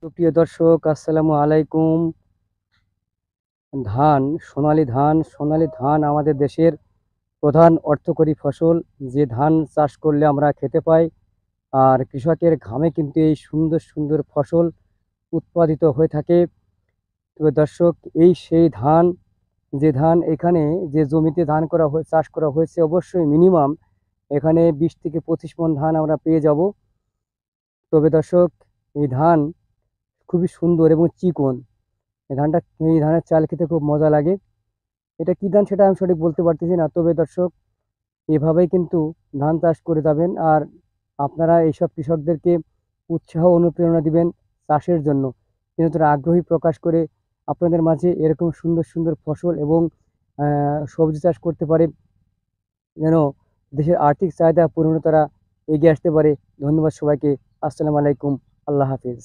সুপ্রিয় দর্শক, আসসালামু আলাইকুম। ধান, সোনালী ধান আমাদের দেশের প্রধান অর্থকরী ফসল। যে ধান চাষ করলে আমরা খেতে পাই, আর কৃষকের ঘামে কিন্তু এই সুন্দর সুন্দর ফসল উৎপাদিত হয়ে থাকে। তবে দর্শক, এই সেই ধান, যে ধান এখানে, যে জমিতে ধান চাষ করা হয়েছে, অবশ্যই মিনিমাম এখানে 20 থেকে 25 মণ ধান আমরা পেয়ে যাব। তবে দর্শক, এই ধান খুবই সুন্দর এবং চিকন। এই ধানের চাল খেতে খুব মজা লাগে। এটা কি ধান সেটা আমি সঠিক বলতে পারতেছি না। তবে দর্শক, এভাবেই কিন্তু ধান চাষ করে যাবেন, আর আপনারা এইসব কৃষকদেরকে উৎসাহ অনুপ্রেরণা দিবেন চাষের জন্য, যেন তারা আগ্রহী প্রকাশ করে আপনাদের মাঝে এরকম সুন্দর সুন্দর ফসল এবং সবজি চাষ করতে পারে, যেন দেশের আর্থিক চাহিদা পূরণে তারা এগিয়ে আসতে পারে। ধন্যবাদ সবাইকে। আসসালামু আলাইকুম। আল্লাহ হাফিজ।